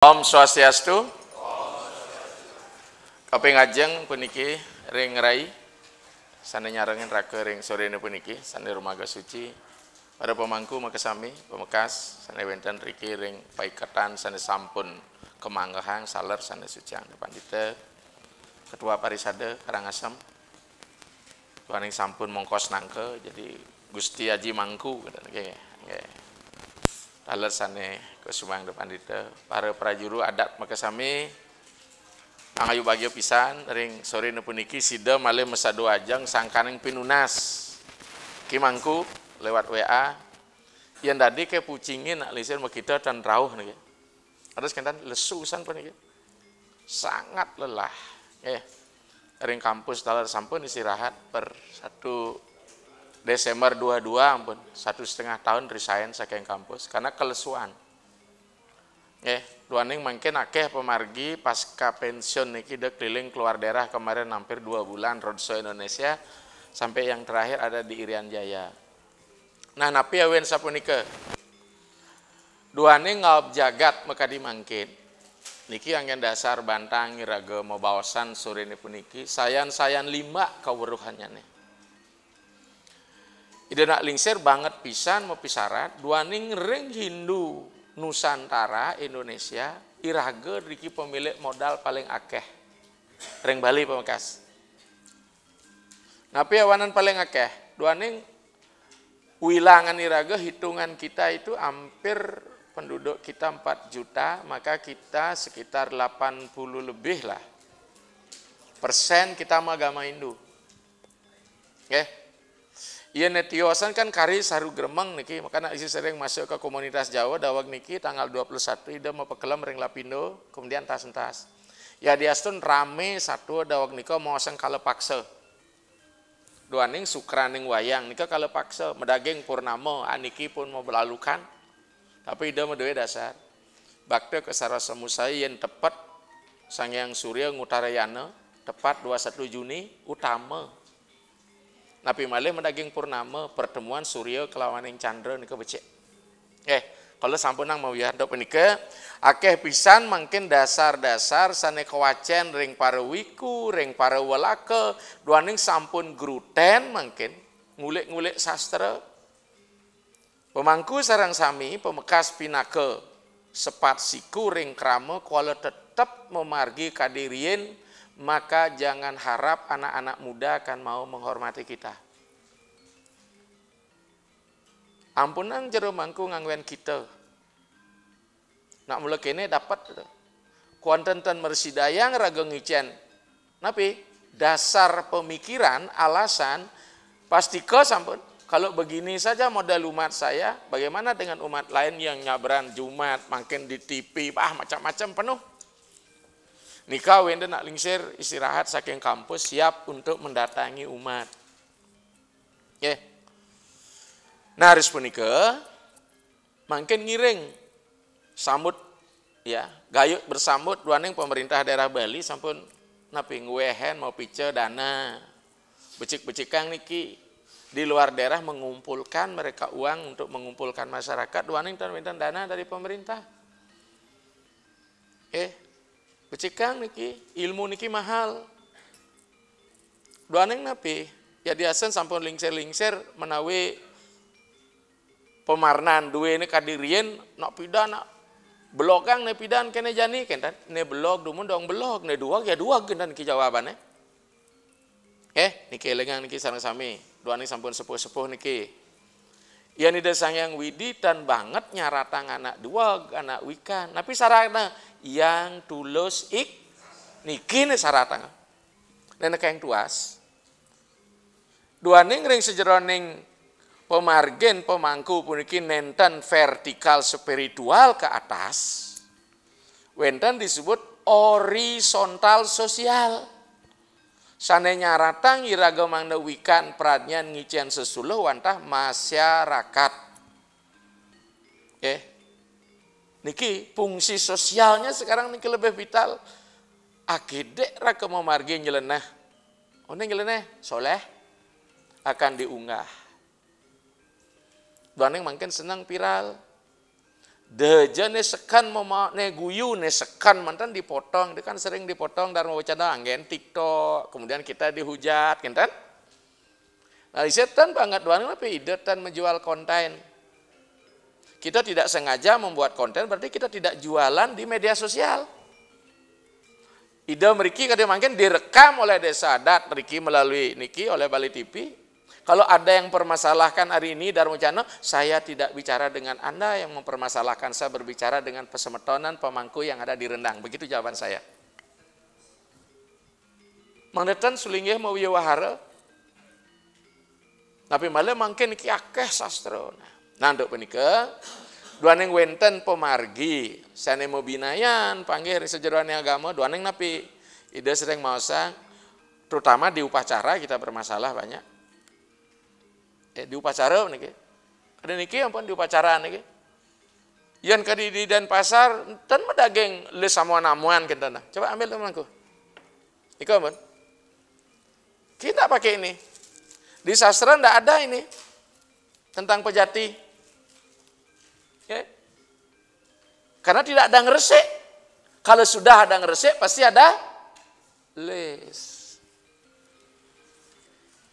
Om Swastiastu. Kaping ajeng puniki ring rai sane nyarengin rake ring sorene puniki sane rumaga suci para pemangku makasami pemekas sane wenten riki ring paikatan sane sampun kemanggahang saler sane suciang pandita ketua parisade Karangasem tuaning sampun mongkos nangke jadi Gusti Haji Mangku nggih taler sane kesumang pandita para prajuru adat makasami angayu bagio pisan ring sore puniki sida malih mesado ajeng sangkaneng pinunas ki mangku lewat WA yen tadi ke pucingin nak lisir kita dan rauh niki terus kentan lesu san puniki sangat lelah ring kampus taler sampun istirahat per 1 Desember 22 ampun 1,5 tahun resign saking kampus karena kelesuan. Duaning mungkin akeh pemargi pasca pensiun niki dek keliling keluar daerah kemarin hampir 2 bulan roadshow Indonesia sampai yang terakhir ada di Irian Jaya. Nah napi awen sapunika duaning ngaup jagat mekadi mangkin niki angin dasar bantang iraga mau bawasan sore ini puniki sayan-sayan 5 kawruhannya nih. Ida nak lingsir banget pisan mau pisarat duaning ring Hindu Nusantara Indonesia iraga riki pemilik modal paling akeh ring Bali pemekas. Napi awanan paling akeh duaning wilangan iraga hitungan kita itu hampir penduduk kita 4 juta maka kita sekitar 80 lebih lah persen kita agama Hindu. Iya netiosan kan kari saru gremeng niki makanya isi sering masuk ke komunitas Jawa dawag niki tanggal 21 ida mau pekelam ring Lapindo kemudian tas-tas. Ya diastun rame satu dawag nika mau sang kalepaksa. Duaning sukraning wayang nika kalepaksa medaging purnama aniki pun mau belalukan. Tapi ida medewe dasar. Bakte ke Sarasa Musai yang tepat Sangyang Surya Ngutarayana tepat 21 Juni utama. Napi malih mendaging purnama pertemuan Surya kelawan yang Chandra nika becik. Kalau sampun nang mau ya ndok menika akeh pisan mungkin dasar-dasar sane kewacen ring para wiku, ring para walaka, duaning sampun gruten mungkin ngulik-ngulik sastra. Pemangku sareng sami pemekas pinake sepat siku ring krama kuala tetap memargi kadirien maka jangan harap anak-anak muda akan mau menghormati kita. Ampunang jero mangku ngangwen kita. Nak mula kene dapat kuanten mersidayang raga ngicen. Napi dasar pemikiran alasan pastika sampun kalau begini saja model umat saya, bagaimana dengan umat lain yang nyabran Jumat, makin di TV, macam-macam penuh. Nika wenda nak lingsir istirahat saking kampus siap untuk mendatangi umat. Nah harus punika makin ngiring sambut ya gayut bersambut duaning pemerintah daerah Bali sampun napi ngwehen mau pice dana becik-becikang niki di luar daerah mengumpulkan mereka uang untuk mengumpulkan masyarakat duaning dan dana dari pemerintah. Becikang niki ilmu niki mahal. Duaneng napi ya diasen sampun lingsir menawi pemarnan duwe ini kadirien nak pidana blogang ne pidan kene jani kentan ne blog dumun dong blog ne duag ya duag kentan ki jawabane. Niki elengang niki sareng sami duaneng sampun sepuh-sepuh niki. Ya ni desang yang widitan banget nyaratang anak duag anak wikan tapi sarana yang tulus niki ne saratang. Nenek yang tuas. Duaning ring sejeroning pemargen pemangku puniki nenten vertikal spiritual ke atas. Wenten disebut horizontal sosial. Sane nyaratang iraga mangda wikan pradnyan ngician sesuluh wantah masyarakat. Niki fungsi sosialnya sekarang niki lebih vital. Agedek raka memargi nyeleneh. Nyeleneh soleh akan diunggah. Duaning makin senang viral. Deja ne sekan mama ne guyu ne sekan mantan dipotong, dia kan sering dipotong Dharma Wacana anggen TikTok, kemudian kita dihujat, kan? Nah, setan banget doang tapi idetan menjual konten. Kita tidak sengaja membuat konten berarti kita tidak jualan di media sosial. Ide meriki kadang mungkin direkam oleh desa adat meriki melalui niki oleh Bali TV. Kalau ada yang permasalahkan hari ini Dharma Wacana, saya tidak bicara dengan Anda yang mempermasalahkan, saya berbicara dengan pesemetonan pemangku yang ada di Rendang. Begitu jawaban saya. Mandetan sulingnya mau wahara. Tapi malah mungkin iki akeh sastra. Nah, nduk punika duaneng wenten pemargi, sane mau binayan panggil sejeroane agama, duaneng napi ide sering mausa, terutama di upacara kita bermasalah banyak. Di upacara niki. Ada niki ampun di upacara niki. Yan kadi di Denpasar tan medageng le samuan-amuan kentana. Coba ambil temanku. Iko ampun. Kita pakai ini. Di sastra ndak ada ini tentang pejati. Okay. Karena tidak ada ngeresek. Kalau sudah ada ngeresek pasti ada les.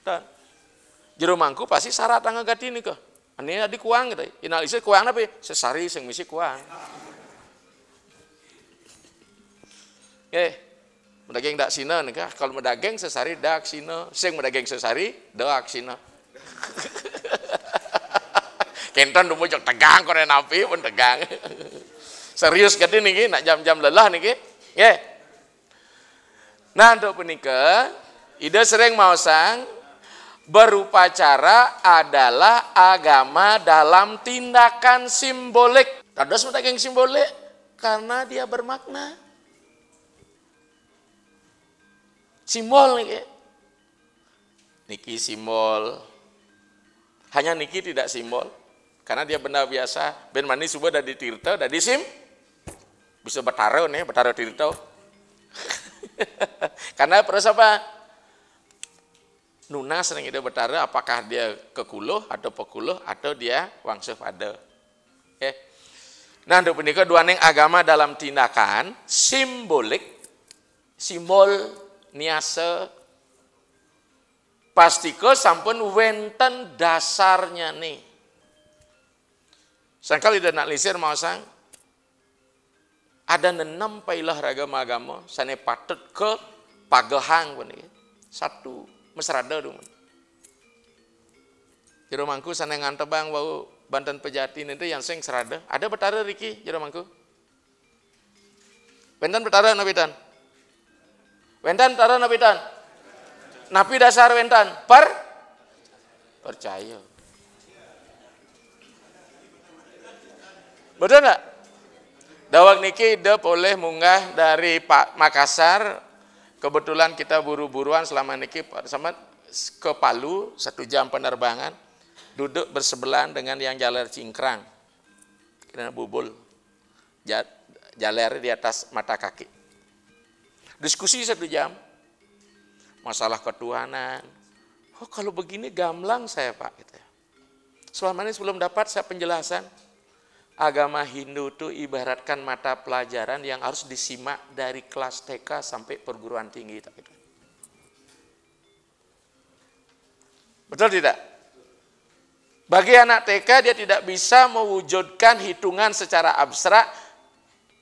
Dan jero mangku pasti syarat ngagati nih kok. Ini adi kuang gitu. Inalisa kuang apa? Sesari sing misi kuang. Oke. Medageng dak sina nih kah? Kalau medageng sesari dak sina, sing medageng sesari dak sina. Kenton dumo jok tegang koren api pun tegang. Serius gede nih nak jam-jam lelah nih nggih. Nah, untuk punika ide sering mau sang berupacara adalah agama dalam tindakan simbolik. Terus medageng simbolik karena dia bermakna. Simbol nih. Niki simbol. Hanya niki tidak simbol. Karena dia benda biasa. Ben mani subuh dari tirta, dari sim. Bisa betaro nih, betaro tirta. Karena perus apa? Nuna sering ide betara apakah dia kekuluh atau pekuluh atau dia wangsuh pada. Okay. Nah, untuk punika duaneng agama dalam tindakan simbolik, simbol niase pastiko sampun wenten dasarnya nih. Sangkal ide nak lisir mau sang ada 6 pailah ragam agama sane patut ke pagehang pun. Satu mesrada dong. Jero mangku sana ngantebang bau Banten Pejati nanti yang sing serada. Ada betara Riki jero mangku. Wentan betara napitan. Wentan betara napitan. Napi dasar wentan percaya. Betul enggak? Dawak niki ide boleh munggah dari Pak Makassar. Kebetulan kita buru-buruan selama niki sama ke Palu 1 jam penerbangan, duduk bersebelahan dengan yang jaler cingkrang, kena bubul, jaler di atas mata kaki. Diskusi 1 jam, masalah ketuhanan. Oh kalau begini gamblang saya Pak, gitu ya. Selama ini sebelum dapat saya penjelasan. Agama Hindu itu ibaratkan mata pelajaran yang harus disimak dari kelas TK sampai perguruan tinggi. Betul tidak? Bagi anak TK dia tidak bisa mewujudkan hitungan secara abstrak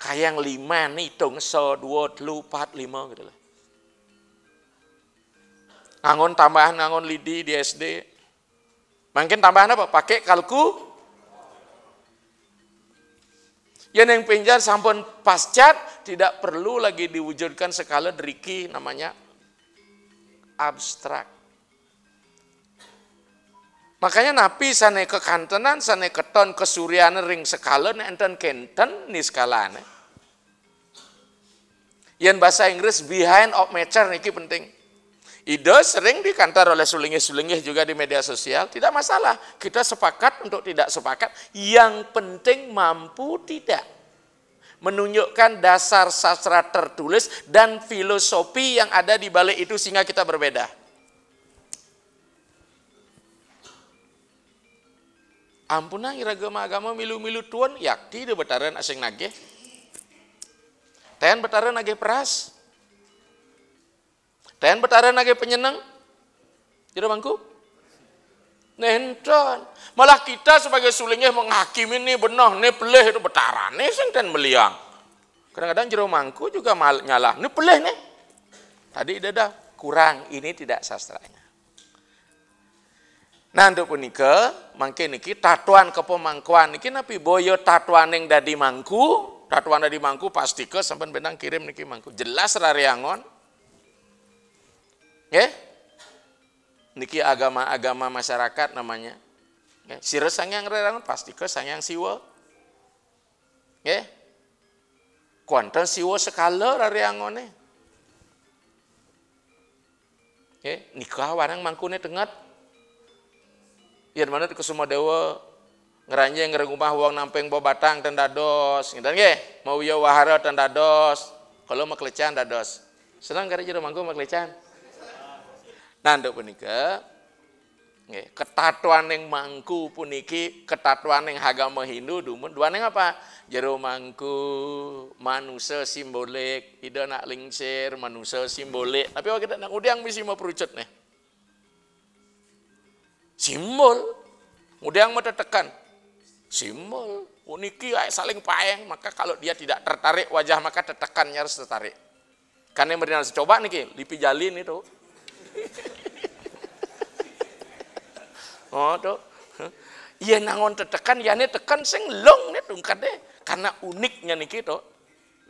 kayak yang 5 nih, hitung 1, 2, 3, 4, 5 gitu lah. Ngangon tambahan, ngangon lidi di SD. Mungkin tambahan apa? Pakai kalku. Yang pinjar sampun pascat tidak perlu lagi diwujudkan skala deriki namanya abstrak. Makanya napi sane kekantenan, sane keton kesuryane ring skala enten kenten ni skalane. Yang bahasa Inggris behind of measure niki penting. Ide sering dikantar oleh sulingih-sulingih juga di media sosial, tidak masalah. Kita sepakat untuk tidak sepakat, yang penting mampu tidak menunjukkan dasar sastra tertulis dan filosofi yang ada di balik itu sehingga kita berbeda. Ampunang iraga agama milu-milu tuan yakti de betaran asing nage. Ten betaran nage peras. Ten betaran nage penyenang. Jero mangku. Nenten. Malah kita sebagai sulingnya menghakimi nih benar, nih peleh itu betaran, nih sing ten meliang. Kadang-kadang jero mangku juga nyalah, nih peleh nih. Tadi dah kurang, ini tidak sastranya. Nah, untuk punika, mangke niki tatuan kepemangkuan niki napi boyo tatuan yang dadi mangku, tatuan dadi mangku pasti ke sampean benang kirim niki mangku. Jelas rariangon. Nggih? Niki agama-agama masyarakat namanya. Nggih, sire sangyang rariangon pasti ke sangyang siwa. Nggih? Kuanten siwa sekala rariangone. Nggih, nikah warang mangkune tengat. Yen mana di Kusuma Dewa ngeranjeng ngerengumah wong nampeng bobatang dan dados, ngitan nggih, mau ya wahara dan dados, kalau maklecan dados. Senang kare jero mangku maklecan. Nah, nduk punika nggih, ketatuan ning mangku puniki ketatuan ning agama Hindu dumun duane apa? Jero mangku manusia simbolik, ida nak lingsir manusia simbolik. Tapi wak kita nak udiang misi mau perucut nih. Simbol, udah yang mau tekan, simbol, uniki saling paeng, maka kalau dia tidak tertarik wajah maka tetekannya harus tertarik. Karena yang berinan coba nih, lipi jalin itu. Oh tuh, iya nangon tetekan, ya nih tekan sing long nih tungkat deh, karena uniknya nih gitu.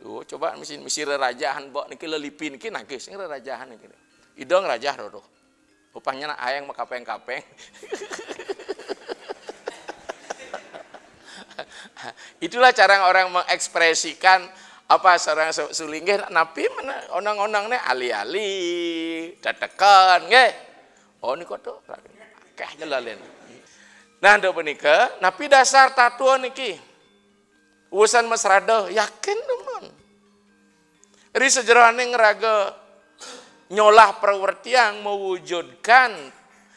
Oh coba misi rerajahan bok niki lelipi niki nangke sing rerajahan niki. Idong rajah dodo. Rupanya nak ayang makapeng-kapeng. Itulah cara orang mengekspresikan apa seorang sulingnya napi mana onang-onangnya ali-ali, tetekan, nggih. Oh niku tuh akeh jelalen. Nah, nduk punika, napi dasar tatuan niki. Urusan mesrada yakin teman. Ri sejerane ngeraga nyolah perwertian mewujudkan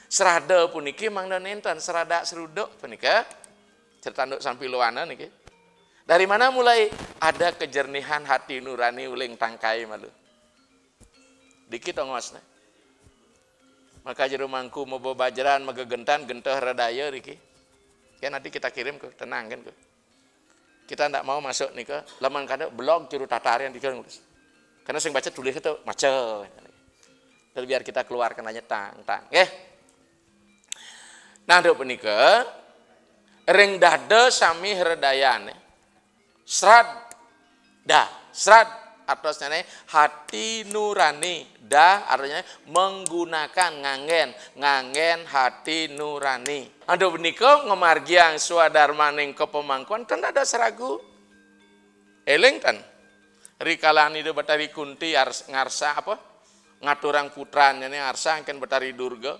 serada puniki mangda nenten serada seruduk punika cerita nduk sampiluana niki. Dari mana mulai ada kejernihan hati nurani uling tangkai malu. Dikit ongosna. Maka jero mangku mau bajaran megegentan genteh radaya niki. Ya nanti kita kirim ke tenang kan ke. Kita ndak mau masuk nih ke laman kada blog jero tatarian dikirim. Karena sing baca tulis itu macet. Biar kita keluarkan aja tang. Nah, nduk punika ring dada sami hredayane. Srad artinya hati nurani. Da artinya menggunakan ngangen hati nurani. Nduk punika ngamargiang swadarmaning kepemangkuan ten ada seragu. Eling kan. Rikalani de batari kunti ngarsa apa? Ngaturang putranya nih arsa angken betari durga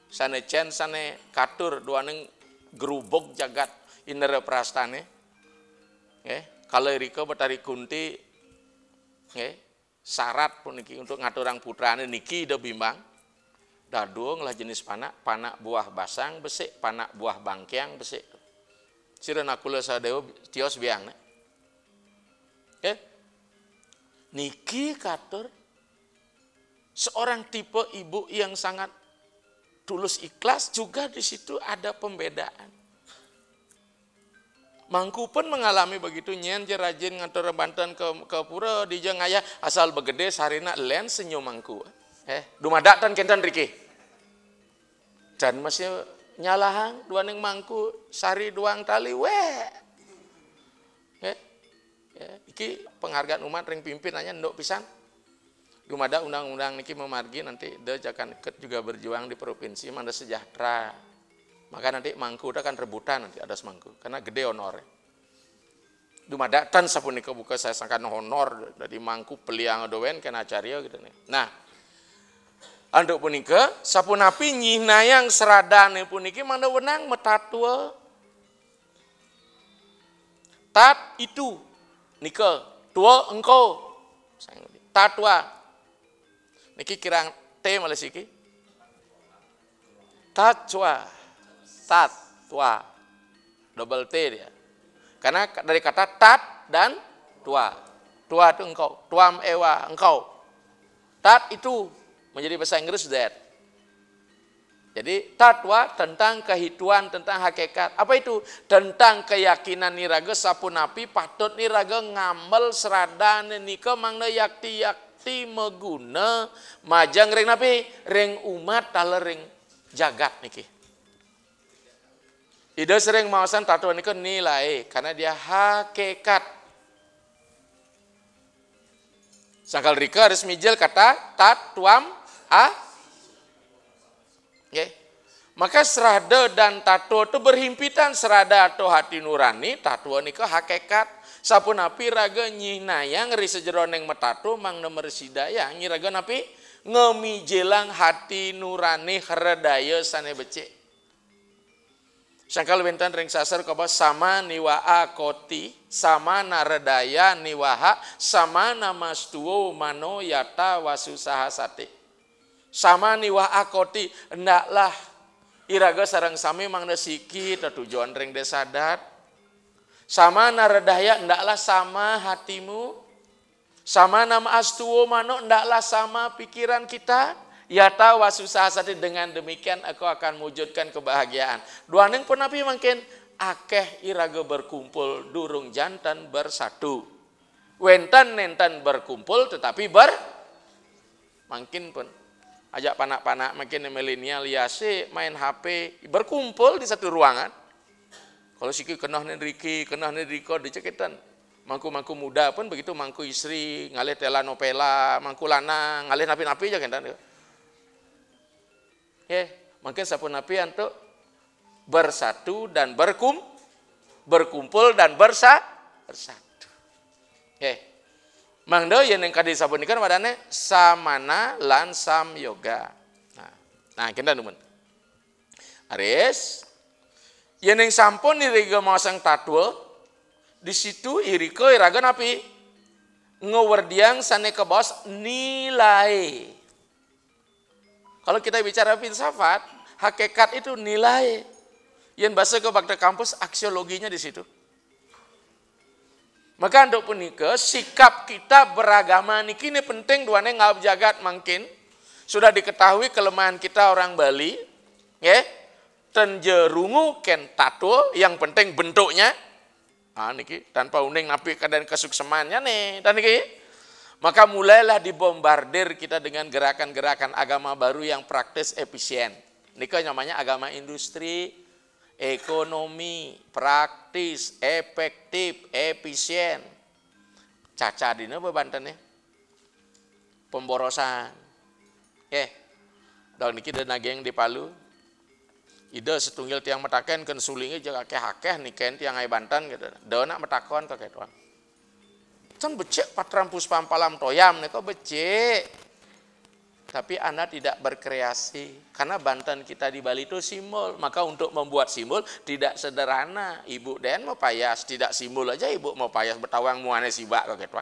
sane cen sane katur duaneng gerubuk jagat indera prastane kalau riko betari kunti syarat pun niki untuk ngaturang putrane niki ida bimbang dadung lah jenis panak buah basang besik panak buah bangkeang besik sirena kula sadeo tios biang niki katur seorang tipe ibu yang sangat tulus ikhlas juga di situ ada pembedaan. Mangku pun mengalami begitu nyen rajin ngatur banten ke pura di jengaya asal begede sarina len senyum mangku. Dumadak tan kentan riki. Dan masih nyalahang duaning mangku sari duang tali iki penghargaan umat ring pimpin hanya ndok pisan. Dumada undang-undang niki memargi nanti de jakan ikut juga berjuang di provinsi manda sejahtera. Maka nanti mangku udah kan rebutan nanti ada semangku karena gede honor. Dumada tan sapunika buka saya sangkan honor dari mangku peliang dowen kena acarya gitu nih. Nah, anduk punika sapunapi nyihnayang seradane puniki manda wenang metatua. Tat itu nika tua engkau. Tatua niki kirang T malah siki. Tatwa. double T dia. Karena dari kata tat dan tua. Tua itu engkau, tuam ewa engkau. Tat itu menjadi bahasa Inggris that. Jadi tatwa tentang kehituan, tentang hakikat. Apa itu? Tentang keyakinan niraga sapunapi patut niraga ngamel seradan nika mangna yakti meguna majang ring napi ring umat tala ring jagat niki. Ida sering mawasan tato nika nilai karena dia hakikat. Sangkal rika harus mijil kata tat tuam a. Okay. Maka serada dan tato itu berhimpitan. Serada atau hati nurani, tato nika hakikat. Sapunapi raga nyinayang ri sejeroneng metato mang nomor sidayang nyiraga napi ngemijelang hati nurani heredaya sane becik. Sangkal wentan ring sasar kaba sama niwaa koti, sama naredaya niwaha, sama namastuo mano yata wasusaha sate. Sama niwaa koti, hendaklah iraga sarang sami mangna siki tujuan ring desadat. Sama naredaya hendaklah sama hatimu. Sama nama astuo mano hendaklah sama pikiran kita. Yata wasusaha sate, dengan demikian aku akan mewujudkan kebahagiaan. Duaneng penapi mungkin akeh iraga berkumpul durung jantan bersatu. Wentan nentan berkumpul tetapi mungkin pun ajak panak-panak makin milenial liase main HP berkumpul di satu ruangan. Kalau siki kenah nendriki, kenah nendriko dicekitan. Mangku-mangku muda pun begitu, mangku istri ngalih telanopela, mangku lanang ngalih napi-napi aja kan. Ya, mungkin sapunapi untuk bersatu dan berkumpul dan bersatu. Ya. Mangdo yang kadi sabunikan wadane samana lan sam yoga. Nah kita numun. Aris yang sampun iriga masang tatwa di situ iriko iraga napi ngowerdiang sane ke bos nilai. Kalau kita bicara filsafat, hakikat itu nilai. Yang bahasa ke bakte kampus, aksiologinya di situ. Maka untuk punika, sikap kita beragama niki ini penting duane ngap jagat mungkin. Sudah diketahui kelemahan kita orang Bali, ya. Tenjerungu ken tato, yang penting bentuknya. Ah niki tanpa uning napi keadaan kesuksemannya nih, dan niki. Maka mulailah dibombardir kita dengan gerakan-gerakan agama baru yang praktis efisien. Ini namanya agama industri, ekonomi, praktis, efektif, efisien. Caca dina bebantannya. Pemborosan. Dong niki dan nageng di Palu. Ida setunggal tiang metaken ken sulingi jaga akeh-akeh niken tiang ai Banten gitu. Dona metakon kok ketuan. Can becek patram puspam palam toyam neko becek. Tapi Anda tidak berkreasi karena Banten kita di Bali itu simbol. Maka untuk membuat simbol tidak sederhana. Ibu Den mau payas, tidak simbol aja ibu mau payas betawang muane sibak kok gitu.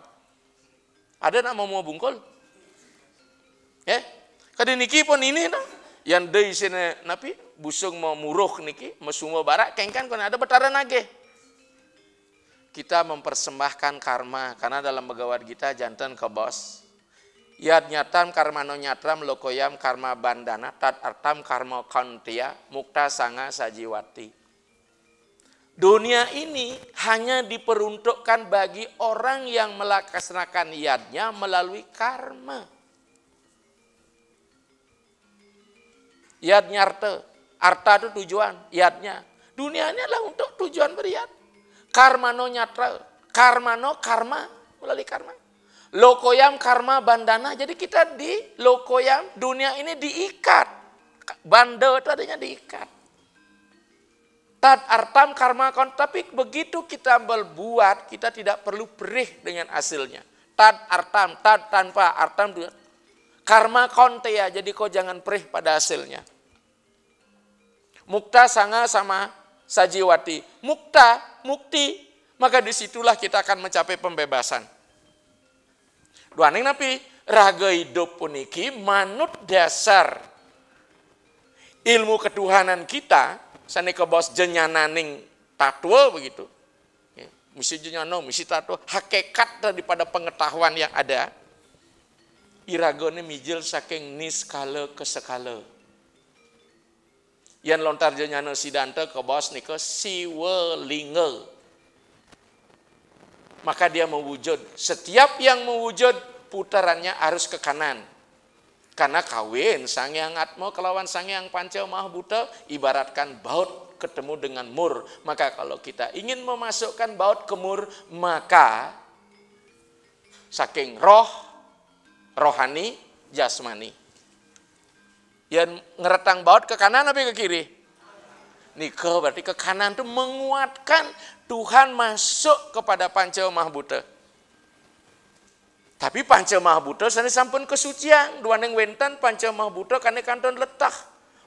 Ada nak mau bungkul? Ya. Kadi niki pun ini nah. Yang deui sini napi busung mau muruh niki mesungo barak kengkan kon ada betara nage. Kita mempersembahkan karma karena dalam Bhagavad Gita jantan ke bos. Yad nyatam karma no nyatram lokoyam karma bandana tat artam karma kantia mukta sanga sajiwati. Dunia ini hanya diperuntukkan bagi orang yang melaksanakan yadnya melalui karma. Yad nyarte, arta itu tujuan, yadnya. Dunia ini adalah untuk tujuan beriad. Karma no nyatra, karma no karma, melalui karma. Lokoyam karma bandana, jadi kita di lokoyam dunia ini diikat. Banda itu adanya diikat. Tad artam karma kon, tapi begitu kita berbuat, kita tidak perlu perih dengan hasilnya. Tad artam, tad tanpa artam, karma konte ya, jadi kau jangan perih pada hasilnya. Mukta sanga sama sajiwati, mukta, mukti, maka disitulah kita akan mencapai pembebasan. Duaning napi raga hidup puniki manut dasar ilmu ketuhanan kita, sanika bos jenyananing tatwa begitu. Misi nyano, misi tatwa, hakikat daripada pengetahuan yang ada. Iragone mijil saking niskala ke skala. Yang lontar nyano sidanta ke bos nika siwelinga. Maka dia mewujud. Setiap yang mewujud putarannya harus ke kanan. Karena kawin Sangyang Atma kelawan Sangyang Panca Maha Buddha ibaratkan baut ketemu dengan mur. Maka kalau kita ingin memasukkan baut ke mur, maka saking rohani, jasmani. Yang ngeretang baut ke kanan apa ke kiri? Nika berarti ke kanan itu menguatkan Tuhan masuk kepada Panca Maha Buddha. Tapi Panca Maha Buddha sana sampun kesucian. Duaneng wentan Panca Maha Buddha kane kanton letah.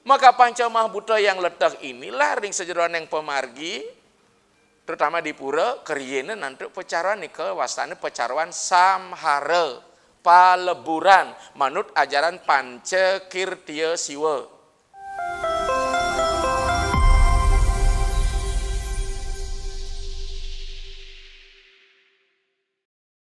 Maka Panca Maha Buddha yang letah inilah ring sejeroan yang pemargi, terutama di pura, keriyene nanti pecaruan nika wastane pecaruan samhara, paleburan, manut ajaran Pancakirtia Siwa.